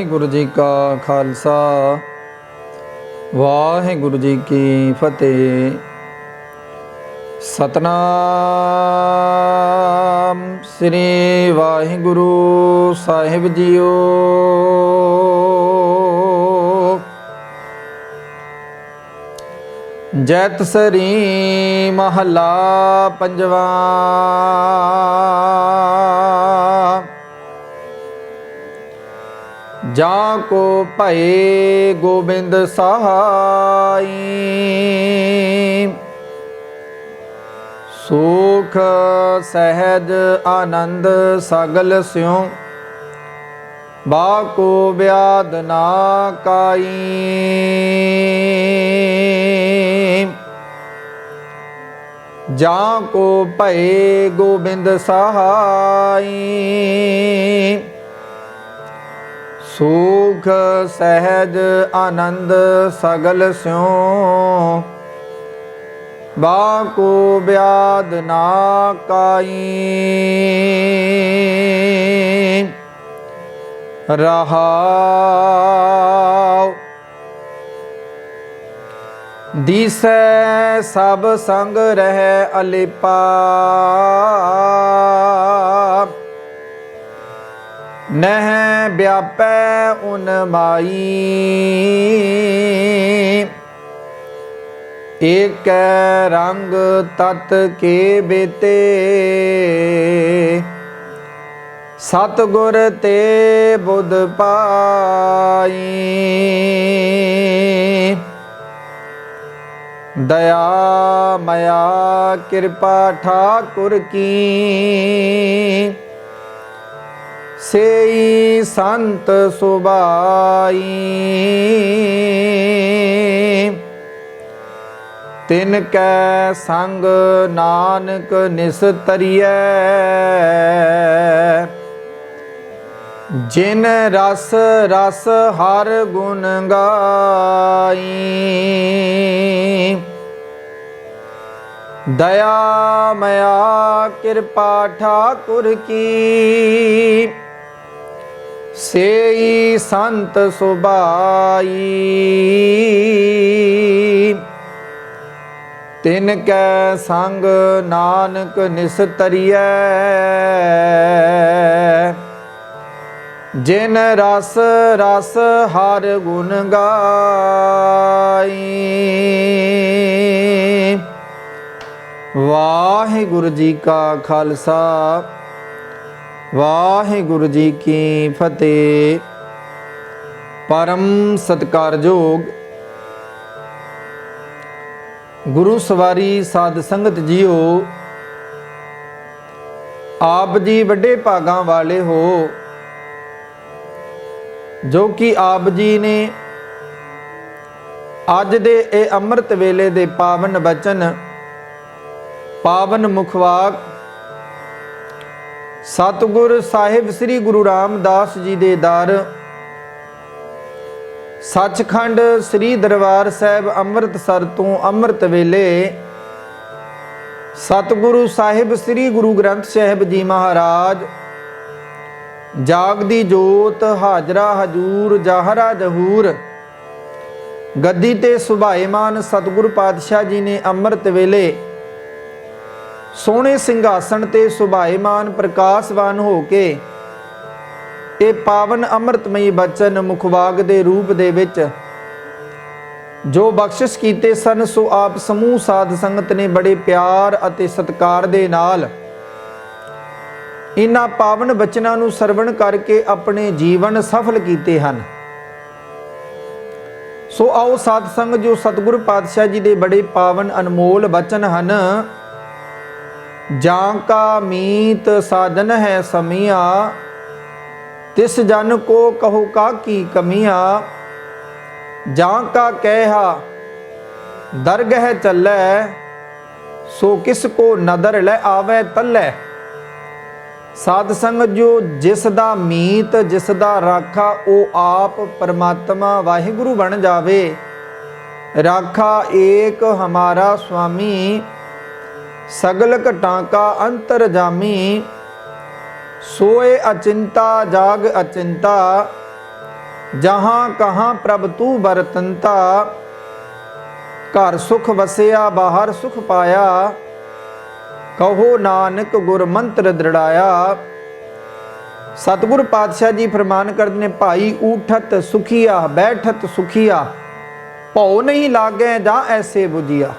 वाहिगुरु जी का खालसा वाहिगुरु जी की फतेह। सतनाम श्री वाहिगुरु साहिब जीओ। जैत सरी महला पंजवा। जाको भये गोबिंद सहाई, सुख सहज आनंद सगल स्यों, बाको व्याध ना काई। जाको भये गोबिंद सहाई, सुख सहज आनंद सगल स्यों, बाको व्याध ना काई। रहाव दिसै सब संग रहे अलिपा, नह व्यापै उन माई। एक रंग तत के बेते, सतगुर ते बुध पाई। दया मया कृपा ठाकुर की, सेई संत सुबाई। तिनकै संग नानक निस्तरियै, जिन रस रस हर गुण गाई। दया मया कृपा ठाकुर की, सेई संत सुबाई। तिनकै संग नानक निस्तरियै, जिन रस रस हर गुण गाई। वाहिगुरु जी का खालसा वाहिगुरु जी की फतेह। परम सत्कारयोग गुरु सवारी साध संगत जीओ, आप जी वड्डे भागां वाले हो, जो कि आप जी ने अज दे ए अमृत वेले दे पावन बचन, पावन मुखवाक सतगुर साहिब श्री गुरु रामदास जी दे दर सचखंड श्री दरबार साहिब अमृतसर तो अमृत वेले सतगुरु साहिब श्री गुरु ग्रंथ साहिब जी महाराज जागदी जोत हाजरा हजूर जाहरा जहूर गद्दी ते सुभाएमान सतगुरु पातशाह जी ने अमृत वेले सोहने सिंघासन ते सुभाएमान प्रकाशवान हो के ਇਹ ਪਾਵਨ ਅੰਮ੍ਰਿਤਮਈ ਬਚਨ ਮੁਖਵਾਕ ਦੇ ਰੂਪ ਦੇ ਵਿੱਚ ਜੋ ਬਖਸ਼ਿਸ਼ ਕੀਤੇ ਸਨ, ਸੋ ਆਪ ਸਮੂਹ ਸਾਧ ਸੰਗਤ ਨੇ ਬੜੇ ਪਿਆਰ ਅਤੇ ਸਤਿਕਾਰ ਦੇ ਨਾਲ ਇਹਨਾਂ ਪਾਵਨ ਬਚਨਾਂ ਨੂੰ ਸਰਵਣ ਕਰਕੇ ਆਪਣੇ ਜੀਵਨ ਸਫਲ ਕੀਤੇ ਹਨ। ਸੋ ਆਓ ਸਾਧ ਸੰਗਤ, ਜੋ ਸਤਿਗੁਰੂ ਪਾਤਸ਼ਾਹ ਜੀ ਦੇ ਬੜੇ ਪਾਵਨ ਅਨਮੋਲ ਬਚਨ ਹਨ। ਜਾਂ ਕਾ ਮੀਤ ਸਾਜਨ ਹੈ ਸਮੀਆ, तिस जन को कहो का की कमिया। जां का कहा दरगह चलै, सो किस को नदर लै आवे तलै। साध संगत जो जिस दा मीत जिस दा राखा ओ आप परमात्मा वाहिगुरु बन जावे। राखा एक हमारा स्वामी, सगल घटां का अंतरजामी। सोए अचिंता जाग अचिंता, जहाँ कहाँ प्रभ तू बरतंता, घर सुख वसिया बाहर सुख पाया, कहो नानक गुर मंत्र दृढ़ाया। सतगुर पातशाह जी फरमान करते ने, भाई उठत सुखिया बैठत सुखिया, भौ नहीं लागे जा ऐसे बुझिया।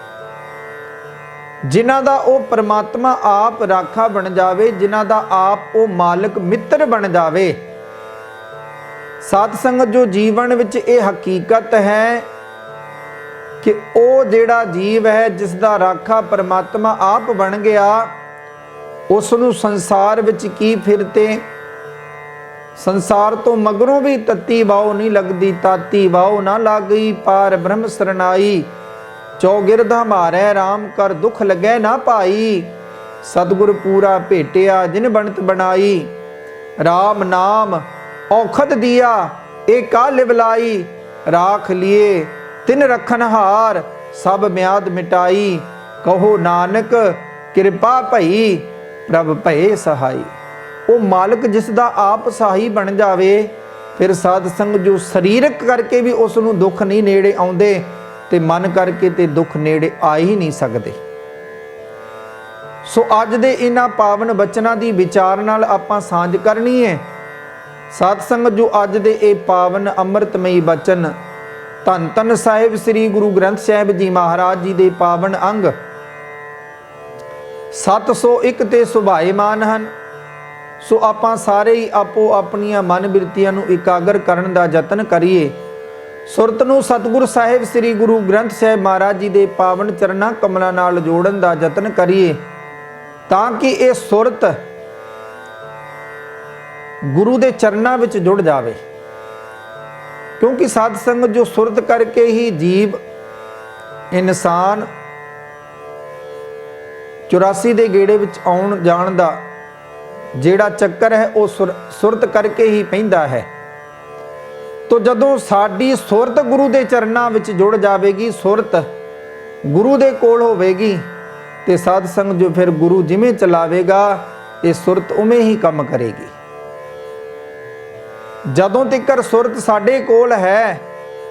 जिन्हां दा ओ परमात्मा आप राखा बन जावे, जिन्हां दा आप ओ मालिक मित्र बन जावे। साध संगत जो जीवन विच ये हकीकत है कि ओ जेड़ा जीव है जिस दा राखा परमात्मा आप बन गया, उस नूं संसार विच की फिरते, संसार तो मगरों भी तत्ती वाओ नहीं लगदी, ताती वाओ ना लागई, पार ब्रह्म सरनाई, चौगिरद हमारे राम कर दुख लगे ना पाई। सतगुर पूरा भेटिया जिन बनत बनाई, राम नाम औखद दिया एका लिवलाई, राख लिए तिन रखन हार सब म्याद मिटाई, कहो नानक कृपा भई प्रभ भये सहाई। वो मालिक जिस दा आप सहाई बन जावे, फिर साध संग जो सरीरक करके भी उस नूं दुख नहीं नेड़े आउंदे, ते मन करके ते दुख नेड़े आ ही नहीं सकते। सो अज दे इन्हां पावन बचनां दी विचार नाल आपां सांझ करनी है। साध संगत जो अज दे ए पावन अमृतमयी बचन धन धन साहिब श्री गुरु ग्रंथ साहिब जी महाराज जी दे पावन अंग 701 ते सुभाएमान हन। सो आपां सारे ही आपो अपनियां मन बिरतियां नूं इकागर करन दा यतन करिए। सुरत नूं सतगुर साहिब श्री गुरु ग्रंथ साहिब महाराज जी दे पावन चरना कमलां नाल जोड़न दा यतन करिए, तां कि ये सुरत गुरु दे चरना विच जुड़ जावे। क्योंकि साध संगत जो सुरत करके ही जीव इंसान 84 दे गेड़े विच आउण जाण दा जेड़ा चक्कर है वो सुरत करके ही पैंदा है। तो जदों साडी सुरत गुरु दे चरना विच जुड़ जावेगी, सुरत गुरु दे कोल होवेगी, ते साध संगत जो फिर गुरु जिवें चलावेगा ये सुरत उवें ही काम करेगी। जदों तिकर सुरत साडे कोल है,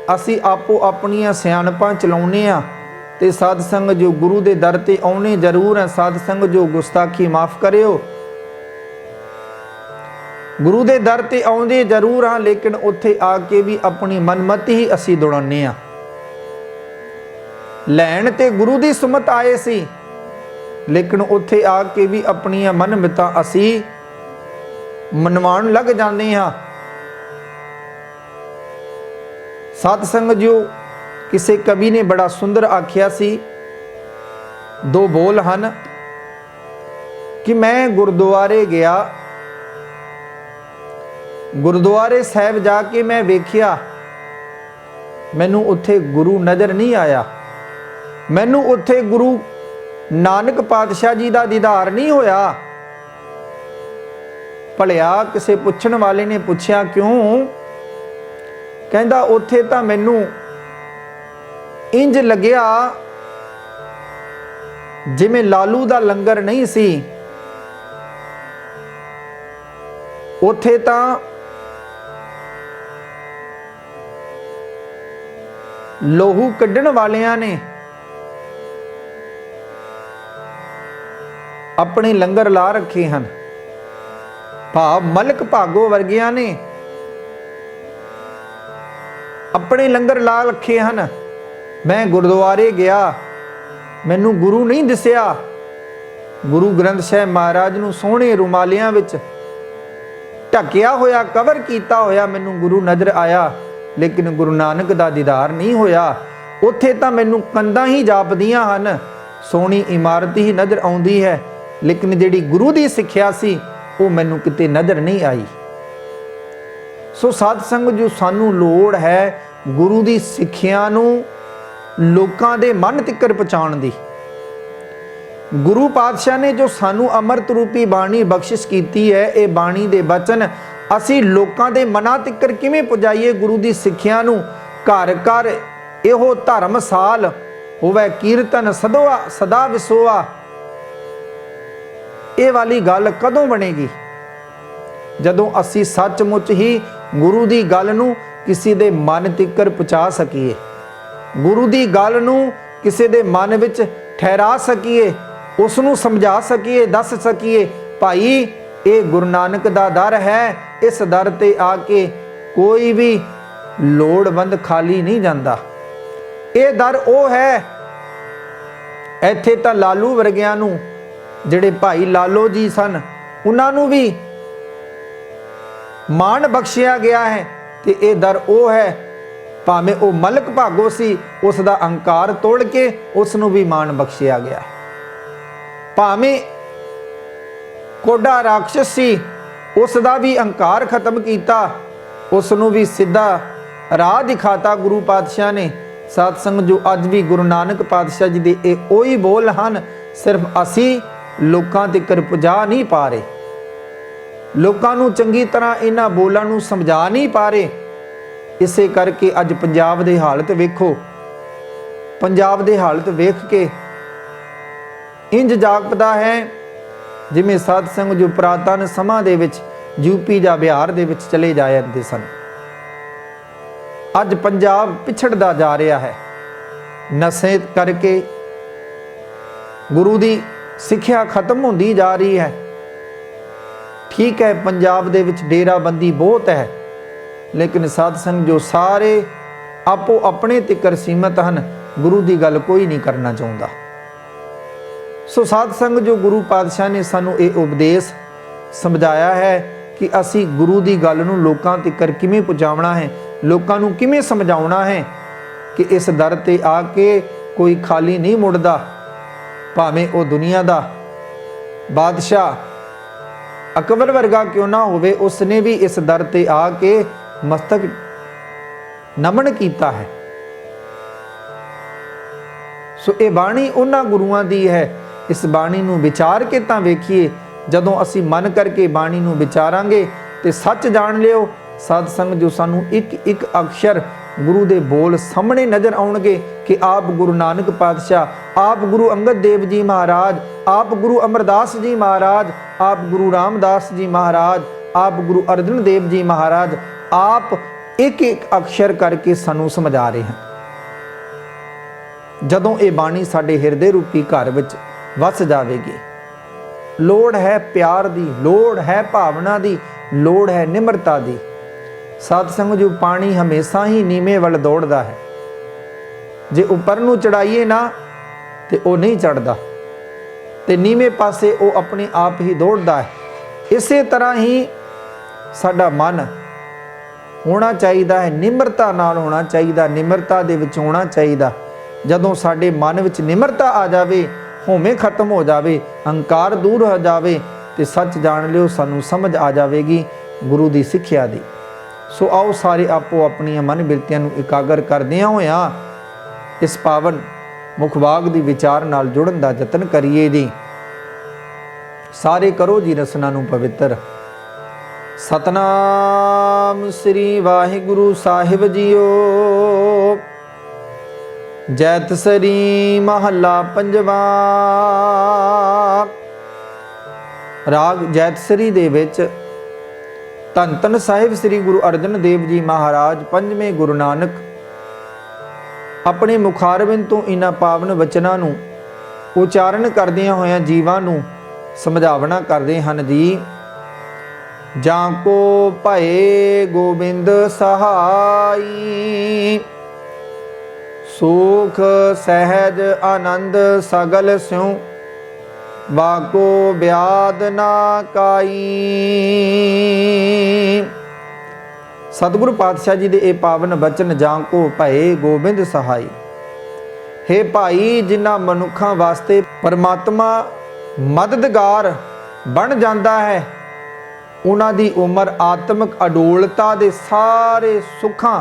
असी आपो अपनियां सियाणपां चलाउने आ, ते साध संगत जो गुरु दे दर ते आउने जरूर है। साध संगत जो गुस्ताखी माफ करियो, गुरु दे दर ते आउंदे जरूर हाँ, लेकिन उत्थे आके भी अपनी मनमति ही असी दौड़ाने आ। लैण ते गुरु दी सुमत आए सी, लेकिन उत्थे आके भी अपनियां मनमितां असी मनवाण लग जांदे हां। साध संगत जो किसी कवि ने बड़ा सुंदर आख्या सी, दो बोल हन कि मैं गुरुद्वारे गया, गुरुद्वारे साहिब जाके मैं वेख्या, मैनू उत्थे गुरु नज़र नहीं आया, मैनू उत्थे गुरु नानक पातशाह जी का दीदार नहीं होया। भलिया किसी पुछण वाले ने पूछया क्यों? कहंदा उत्थे तां मैनू इंज लग्या जिवें लालू दा लंगर नहीं सी, उत्थे तां लोहू कड्ढण वालियां ने अपने लंगर ला रखे हैं, भाव मलक भागो वर्गियां ने अपने लंगर ला रखे हैं। मैं गुरुद्वारे गया, मैनू गुरु नहीं दिसिया। गुरु ग्रंथ साहिब महाराज नू सोहणे रुमालियां विच ढकिया होया, कवर किया होया मैनू गुरु नज़र आया, लेकिन गुरु नानक दा दीदार नहीं होया। उत्थे तां मैनू कंधां ही जापदियां हन, सोहणी इमारत ही नज़र आउंदी है, लेकिन जिहड़ी गुरु दी सिੱਖਿਆ सी वो मैनू किते नज़र नहीं आई। सो साध संगत जो सानू लोड़ है गुरु दी सिੱਖਿਆ नू लोकां दे मन तिकर पहुंचाउण दी। गुरु पातशाह ने जो सानू अमृत रूपी बाणी बख्शिश कीती है, ये बाणी दे बचन असी लोकां दे मनां तिकर किवें पहुंचाईए। गुरु दी सिੱਖਿਆ नू घर घर इहो धर्मसाल होवे, कीर्तन सदोआ सदा विसोआ, ये वाली गल कदों बनेगी? जदों असी सचमुच ही गुरु दी गल नू किसी दे मन तिकर पहुँचा सकीए, गुरु दी गल नूं किसी दे मन विच ठहरा सकीए, उसनूं समझा सकीए, दस सकीए भाई ये गुरु नानक दा दर है, इस दर ते आके कोई भी लोड़वंद खाली नहीं जाता। ये दर वो है, इत्थे तां लालू वर्गियां नूं, जिहड़े भाई लालो जी सन, उन्हां नूं भी मान बख्शिया गया है। ते ये दर वो है, भावें वो मलक भागो सी, उसका अहंकार तोड़ के उसनूं भी मान बख्शिया गया है। भावें कोड़ा राक्षस सी, उसका भी अहंकार खत्म किया, उसनूं भी सीधा राह दिखाता गुरु पातशाह ने। साध संगत जो अज भी गुरु नानक पातशाह जी दे ये ओही बोल हैं, सिर्फ असी लोकां तिकर पहुँचा नहीं पा रहे, लोकां नूं चंगी तरह इन्हां बोलां नूं समझा नहीं पा रहे। इसे करके अज पंजाब दे हालत वेखो, पंजाब दे हालत वेख के इंज जागदा है जिवें साध संगत जो पुरातन समां दे विच यूपी जां बिहार दे विच चले जाते सन। अज पंजाब पिछड़दा जा रहा है, नशे करके गुरु दी सिक्ख्या खत्म होंदी जा रही है। ठीक है, पंजाब दे विच डेराबंदी बहुत है, लेकिन साध संग जो सारे आपो अपने तिकर सीमित हैं, गुरु की गल कोई नहीं करना चाहता। सो साध संग जो गुरु पातशाह ने सानू ये उपदेश समझाया है कि असी गुरु की गल नूं लोकां तिकर किवें पहुँचावना है, लोकां नूं किवें समझाउणा है कि इस दर ते आके कोई खाली नहीं मुड़दा। भावें वो दुनिया का बादशाह अकबर वर्गा क्यों ना होवे, उसने भी इस दर ते आके मस्तक नमन किया है। सो ये बाणी उन्हां गुरुआं दी है। इस बाणी नूं विचार के तां वेखीए, जदों असी मन करके बाणी नूं विचारांगे ते सच जान लियो। साध संग जो सानू एक एक अक्षर गुरु दे बोल सामने नज़र आउणगे कि आप गुरु नानक पातशाह, आप गुरु अंगद देव जी महाराज, आप गुरु अमरदास जी महाराज, आप गुरु रामदास जी महाराज, आप गुरु अर्जन देव जी महाराज, आप एक एक अक्षर करके सानू समझा रहे हैं। जदों ये बाणी साडे हिरदे रूपी घर विच वस जाएगी, लोड़ है प्यार दी, लोड़ है भावना दी, लोड़ है निमरता दी। साध संग जो पानी हमेशा ही नीवे वाल दौड़दा है, जे उपर नूं चढ़ाइए ना तो वह नहीं चढ़ता, तो नीवे पासे वो अपने आप ही दौड़दा है। इसे तरह ही साडा मन होना चाहिए है, निमरता नाल होना चाहिए, निमरता दे विच होना चाहिए। जदों साडे मन विच निमरता आ जाए, होमे खत्म हो जाए, अहंकार दूर हो जाए, तो सच जान लियो सानू समझ आ जाएगी गुरु की सिक्ख्या दी। सो आओ सारे आपो अपनी मन बिरतियां नूं इकागर करदियां होया इस पावन मुखबाग दी विचार नाल जुड़न दा यतन करिए जी। सारे करो जी रसना नूं पवित्र। सतनाम श्री वाहिगुरु साहिब जीओ। जैतसरी महला पंजवा। राग जैतसरी दे विच धन धन साहिब श्री गुरु अर्जन देव जी महाराज पंजवें गुरु नानक अपने मुखारबिंद तो इन्हां पावन वचनां नूं उचारण करदियां होयां जीवां नूं समझावना करदे हन जी। जाको भये गोबिंद सहाई, सुख सहज आनंद सगल स्यों, बाको ब्याद ना काई। सतगुरु पातशाह जी दे ए पावन बचन जाको भये गोबिंद सहाई। हे भाई, जिन्हां मनुखां वास्ते परमात्मा मददगार बन जाता है, उन्हां दी उमर आत्मक अडोलता दे सारे सुखां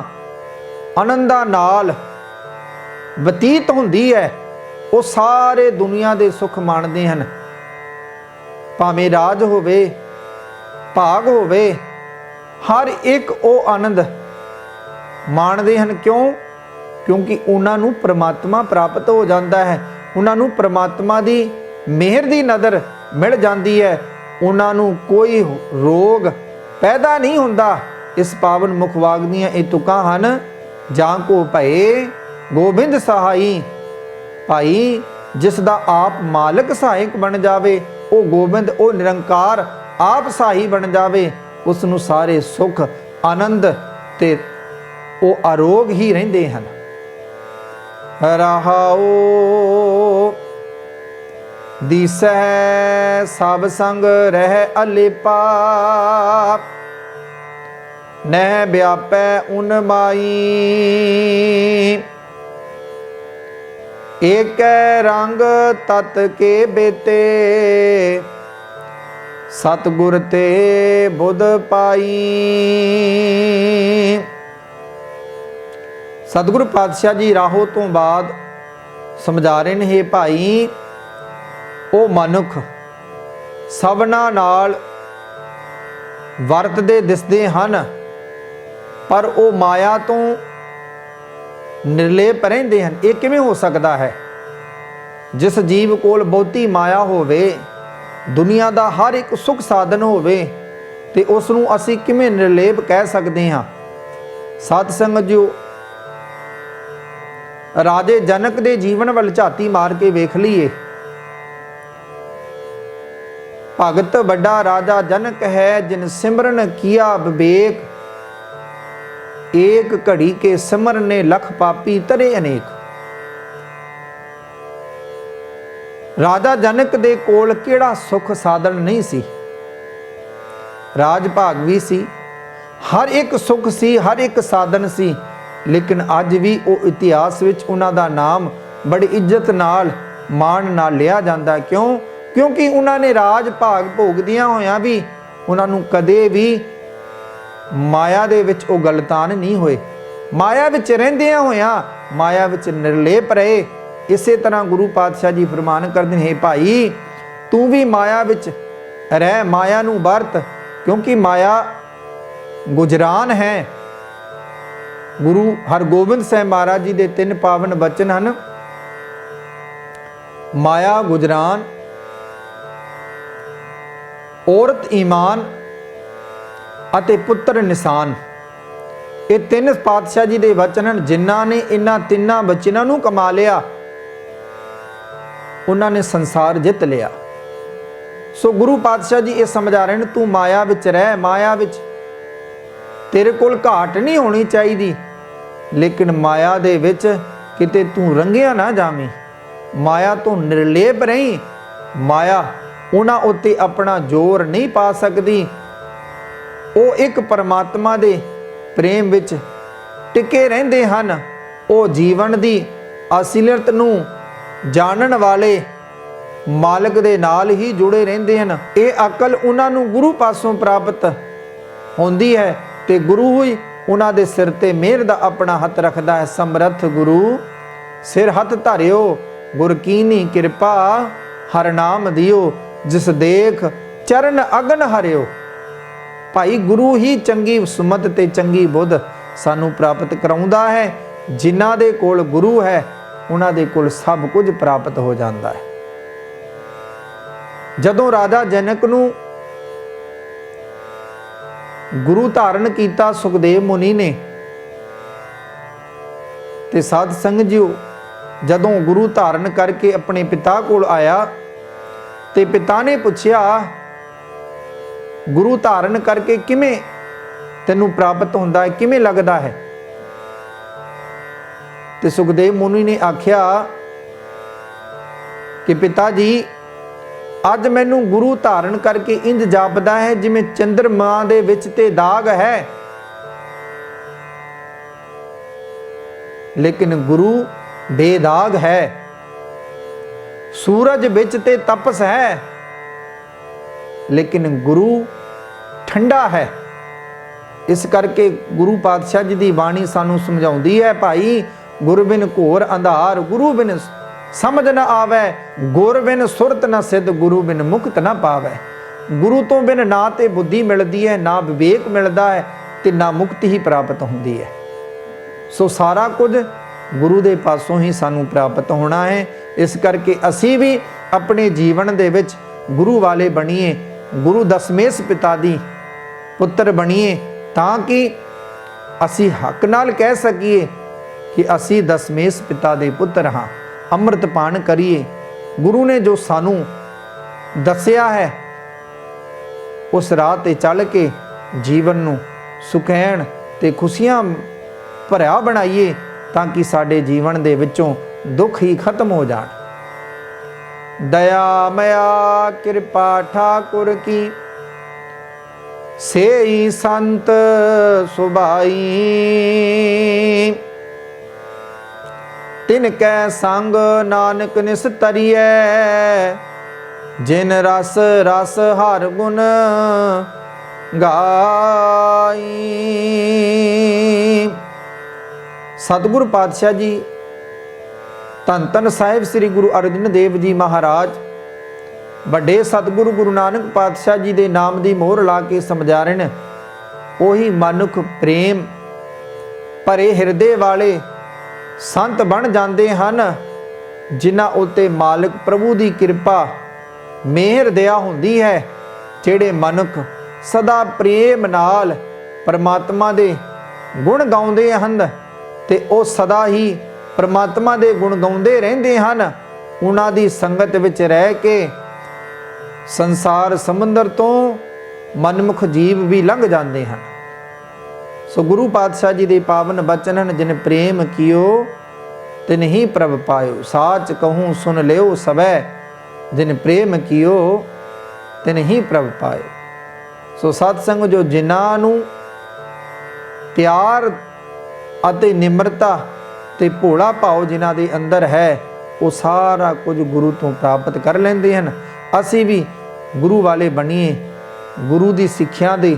आनंदां नाल बतीत हुंदी है। वो सारे दुनिया के सुख माणदे हैं, भावें राज होवे भाग होवे, हर एक वो आनंद माणदे हैं। क्यों? क्योंकि उन्होंने परमात्मा प्राप्त हो जाता है, उन्होंने परमात्मा की मेहर की नज़र मिल जाती है, उन्होंने कोई रोग पैदा नहीं होता, इस पावन मुखवाग दीआं ये तुकां हन। जां को भये गोबिंद सहाई, भाई जिस दा आप मालिक सहायक बन जावे, वो गोबिंद वो निरंकार आप सहाई बन जावे, उसनूं सारे सुख आनंद ते वो आरोग ही रहिंदे हन। रहाओ दिसै सब संग रह अलेपा, नह व्यापै उन माई, एक रंग तत के बेते, सतगुर ते बुध पाई। सतगुरु पातशाह जी राहो तो बाद समझा रहे हैं, हे भाई वो मनुख सबना नाल वरतदे दिसदे हन, पर वो माया तो निर्लेप रहिंदे हन। ये किवें हो सकता है? जिस जीव कोल बहुती माया होवे, दुनिया दा हर एक सुख साधन होवे, ते उसनूं असीं किवें निर्लेप कह सकते हाँ? साध संगत जो राजे जनक दे जीवन वल झाती मार के वेख लीए। भगत बड़ा राजा जनक है, जिन सिमरन किया विवेक, एक घड़ी के सिमरन ने लख पापी तरे अनेक। राजा जनक दे कोल केड़ा सुख साधन नहीं सी, राज भाग भी सी, हर एक सुख सी, हर एक साधन सी, लेकिन अज भी वो इतिहास विच उन्हां दा नाम बड़ी इज्जत नाल मान नाल लिया जाता है। क्यों? क्योंकि उन्होंने राज भाग भोगदियां होया भी उन्होंने कदे भी माया दे विच वो गलतान नहीं होए, माया विच रहिंदियां होया माया विच निर्लेप रहे। इसे तरह गुरु पातशाह जी फरमान करदे हैं, भाई तू भी माया विच रह, माया नूं वरत, क्योंकि माया गुजरान है। गुरु हरगोबिंद साहिब महाराज जी दे 3 पावन बचन हैं, माया गुजरान, औरत ईमान अते पुत्र निशान। ये 3 पातशाह जी दे वचन हैं। जिन्हां ने इन्हां 3 बचनां नूं कमा लिया, उन्होंने संसार जित लिया। सो गुरु पातशाह जी ये समझा रहे हैं, तू माया विच रह, माया विच तेरे कोल घाट नहीं होनी चाहिए, लेकिन माया दे विच किते तू रंगिया ना जावी, माया तो निर्लेप रही। माया उन्हां उत्ते अपना जोर नहीं पा सकती, वो एक परमात्मा दे प्रेम विच टिके रहिंदे हन। वो जीवन दी असलियत नूं जानन वाले मालिक दे नाल ही जुड़े रहिंदे हन। ये अकल उन्हां नूं गुरु पासों प्राप्त होंदी है, ते गुरु ही उन्हां दे सिर ते मेहर दा अपना हथ रखदा है। समर्थ गुरु सिर हथ धरियो, गुर कीनी कृपा हर नाम दियो, जिस देख चरण अगन हरियो। भाई गुरु ही चंगी सुमत ते चंगी बुध सानू प्राप्त कराउंदा है। जिन्हां दे कोल गुरु है, उन्हां दे कोल सब कुछ प्राप्त हो जाता है। जदों राजा जनक नूं गुरु धारण किया सुखदेव मुनि ने, ते साध संगत जी जदों गुरु धारण करके अपने पिता कोल आया, ते पिता ने पूछया गुरु धारण करके किमें तैनूं प्राप्त होंदा है, किमें लगदा है? ते सुखदेव मुनि ने आख्या कि पिता जी अज मैनू गुरु धारण करके इंज जापदा है जिवें चंद्रमा दे विच ते दाग है, लेकिन गुरु बेदाग है। सूरज विच ते तपस है, लेकिन गुरु ठंडा है। इस करके गुरु पातशाह जी की बाणी सानू समझाउंदी है, भाई गुर बिन घोर अंधार, गुरु बिन समझ न आवे, गुर बिन सुरत न सिद्ध, गुरु बिन मुक्त न पावे। गुरु तो बिन ना ते बुद्धि मिलती है, ना विवेक मिलता है, ते ना मुक्ति ही प्राप्त होती है। सो सारा कुछ गुरु दे पासों ही सानू प्राप्त होना है। इस करके असी भी अपने जीवन दे विच गुरु वाले बनीए, गुरु दसमेश पिता दी पुत्र बनीए, ਤਾਂ ਕਿ ਅਸੀਂ ਹੱਕ ਨਾਲ ਕਹਿ ਸਕੀਏ ਕਿ ਅਸੀਂ ਦਸਮੇਸ਼ ਪਿਤਾ ਦੇ ਪੁੱਤਰ ਹਾਂ। ਅੰਮ੍ਰਿਤ ਪਾਨ ਕਰੀਏ। ਗੁਰੂ ਨੇ ਜੋ ਸਾਨੂੰ ਦੱਸਿਆ ਹੈ ਉਸ ਰਾਹ ਤੇ ਚੱਲ ਕੇ ਜੀਵਨ ਨੂੰ ਸੁਖੈਣ ਤੇ ਖੁਸ਼ੀਆਂ ਭਰਿਆ ਬਣਾਈਏ, ਤਾਂ ਕਿ ਸਾਡੇ ਜੀਵਨ ਦੇ ਵਿੱਚੋਂ ਦੁੱਖ ਹੀ ਖਤਮ ਹੋ ਜਾਣ। ਦਇਆ ਮਇਆ ਕਿਰਪਾ ਠਾਕੁਰ ਕੀ, ਸੇਈ ਸੰਤ ਸੁਭਾਈ। ਤਿਨ ਕੈ ਸੰਗ ਨਾਨਕ ਨਿਸਤਰੀਐ, ਜਿਨ ਰਸ ਰਸ ਹਰ ਗੁਣ ਗਾਈ। ਸਤਿਗੁਰ ਪਾਤਸ਼ਾਹ ਜੀ ਧੰਨ ਧੰਨ ਸਾਹਿਬ ਸ੍ਰੀ ਗੁਰੂ ਅਰਜਨ ਦੇਵ ਜੀ ਮਹਾਰਾਜ ਵੱਡੇ ਸਤਿਗੁਰੂ ਗੁਰੂ ਨਾਨਕ ਪਾਤਸ਼ਾਹ ਜੀ ਦੇ ਨਾਮ ਦੀ ਮੋਹਰ ਲਾ ਕੇ ਸਮਝਾ ਰਹੇ ਨੇ, ਉਹੀ ਮਨੁੱਖ ਪ੍ਰੇਮ ਭਰੇ ਹਿਰਦੇ ਵਾਲੇ ਸੰਤ ਬਣ ਜਾਂਦੇ ਹਨ, ਜਿਨ੍ਹਾਂ ਉੱਤੇ ਮਾਲਕ ਪ੍ਰਭੂ ਦੀ ਕਿਰਪਾ ਮਿਹਰ ਦਇਆ ਹੁੰਦੀ ਹੈ। ਜਿਹੜੇ ਮਨੁੱਖ ਸਦਾ ਪ੍ਰੇਮ ਨਾਲ ਪਰਮਾਤਮਾ ਦੇ ਗੁਣ ਗਾਉਂਦੇ ਹਨ ਤੇ ਉਹ ਸਦਾ ਹੀ ਪਰਮਾਤਮਾ ਦੇ ਗੁਣ ਗਾਉਂਦੇ ਰਹਿੰਦੇ ਹਨ, ਉਹਨਾਂ ਦੀ ਸੰਗਤ ਵਿੱਚ ਰਹਿ ਕੇ ਸੰਸਾਰ ਸਮੁੰਦਰ ਤੋਂ ਮਨਮੁਖ ਜੀਵ ਵੀ ਲੰਘ ਜਾਂਦੇ ਹਨ। ਸੋ ਗੁਰੂ ਪਾਤਸ਼ਾਹ ਜੀ ਦੇ ਪਾਵਨ ਬਚਨ ਹਨ, ਜਿਨ ਪ੍ਰੇਮ ਕੀਓ ਤਿਨ ਹੀ ਪ੍ਰਭ ਪਾਇਓ। ਸਾਚ ਕਹੂੰ ਸੁਨ ਲਿਓ ਸਭੈ, ਜਿਨ ਪ੍ਰੇਮ ਕੀਓ ਤਿਨ ਹੀ ਪ੍ਰਭ ਪਾਇਓ। ਸੋ ਸਤ ਸੰਗ ਜੋ ਜਿਨ੍ਹਾਂ ਨੂੰ ਪਿਆਰ ਅਤੇ ਨਿਮਰਤਾ ਤੇ ਭੋਲਾ ਭਾਵ ਜਿਨ੍ਹਾਂ ਦੇ ਅੰਦਰ ਹੈ, ਉਹ ਸਾਰਾ ਕੁਝ ਗੁਰੂ ਤੋਂ ਪ੍ਰਾਪਤ ਕਰ ਲੈਂਦੇ ਹਨ। ਅਸੀਂ ਵੀ ਗੁਰੂ ਵਾਲੇ ਬਣੀਏ, ਗੁਰੂ ਦੀ ਸਿੱਖਿਆ ਦੇ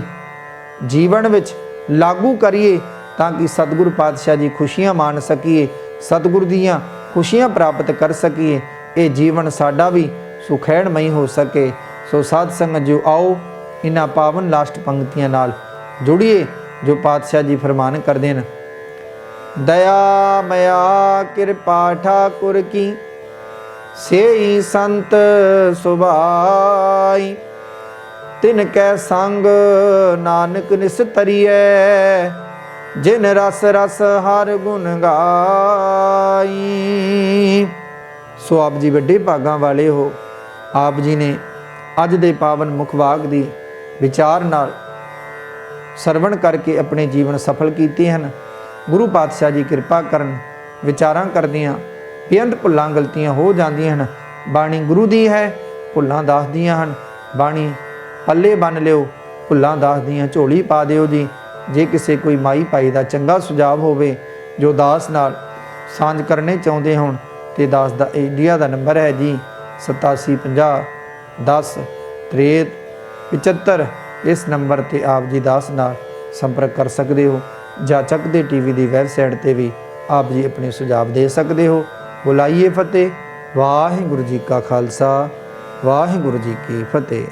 ਜੀਵਨ ਵਿੱਚ ਲਾਗੂ ਕਰੀਏ, ਤਾਂ ਕਿ ਸਤਿਗੁਰੂ ਪਾਤਸ਼ਾਹ ਜੀ ਖੁਸ਼ੀਆਂ ਮਾਣ ਸਕੀਏ, ਸਤਿਗੁਰ ਦੀਆਂ ਖੁਸ਼ੀਆਂ ਪ੍ਰਾਪਤ ਕਰ ਸਕੀਏ, ਇਹ ਜੀਵਨ ਸਾਡਾ ਵੀ ਸੁਖੈਣਮਈ ਹੋ ਸਕੇ। ਸੋ ਸਾਧ ਸੰਗਤ ਜੋ ਆਓ ਇਹਨਾਂ ਪਾਵਨ ਲਾਸਟ ਪੰਕਤੀਆਂ ਨਾਲ ਜੁੜੀਏ, ਜੋ ਪਾਤਸ਼ਾਹ ਜੀ ਫਰਮਾਨ ਕਰਦੇ ਹਨ। ਦਇਆ ਮਇਆ ਕਿਰਪਾ ਠਾਕੁਰ ਕੀ, ਸੇਈ ਸੰਤ ਸੁਭਾਈ। ਤਿਨ ਕੈ ਸੰਗ ਨਾਨਕ ਨਿਸਤਰੀਐ, ਜਿਨ ਰਸ ਰਸ ਹਰ ਗੁਣ ਗਾਈ। ਸੋ ਆਪ ਜੀ ਵੱਡੇ ਭਾਗਾਂ ਵਾਲੇ ਹੋ। ਆਪ ਜੀ ਨੇ ਅੱਜ ਦੇ ਪਾਵਨ ਮੁਖ ਵਾਕ ਦੀ ਵਿਚਾਰ ਨਾਲ ਸਰਵਣ ਕਰਕੇ ਆਪਣੇ ਜੀਵਨ ਸਫਲ ਕੀਤੇ ਹਨ। ਗੁਰੂ ਪਾਤਸ਼ਾਹ ਜੀ ਕਿਰਪਾ ਕਰਨ, ਵਿਚਾਰਾਂ ਕਰਦਿਆਂ ਬੇਅੰਤ ਭੁੱਲਾਂ ਗਲਤੀਆਂ ਹੋ ਜਾਂਦੀਆਂ ਹਨ। ਬਾਣੀ ਗੁਰੂ ਦੀ ਹੈ, ਭੁੱਲਾਂ ਦੱਸਦੀਆਂ ਹਨ। ਬਾਣੀ ਪੱਲੇ ਬੰਨ ਲਿਓ, ਭੁੱਲਾਂ ਦੱਸਦੀਆਂ ਝੋਲੀ ਪਾ ਦਿਓ ਜੀ। ਜੇ ਕਿਸੇ ਕੋਈ ਮਾਈ ਭਾਈ ਦਾ ਚੰਗਾ ਸੁਝਾਅ ਹੋਵੇ ਜੋ ਦਾਸ ਨਾਲ ਸਾਂਝ ਕਰਨੇ ਚਾਹੁੰਦੇ ਹੋਣ, ਤੇ ਦਾਸ ਦਾ ਇੰਡੀਆ ਦਾ ਨੰਬਰ ਹੈ ਜੀ 8750 10 63 75। ਇਸ ਨੰਬਰ ਤੇ ਆਪ ਜੀ ਦਾਸ ਨਾਲ ਸੰਪਰਕ ਕਰ ਸਕਦੇ ਹੋ, ਜਾਂ ਚੱਕਦੇ ਟੀਵੀ ਦੀ ਵੈਬਸਾਈਟ ਤੇ ਵੀ ਆਪ ਜੀ ਆਪਣੇ ਸੁਝਾਅ ਦੇ ਸਕਦੇ ਹੋ। ਬੁਲਾਈਏ ਫਤਿਹ। ਵਾਹਿਗੁਰੂ ਜੀ ਕਾ ਖਾਲਸਾ, ਵਾਹਿਗੁਰੂ ਜੀ ਕੀ ਫਤਿਹ।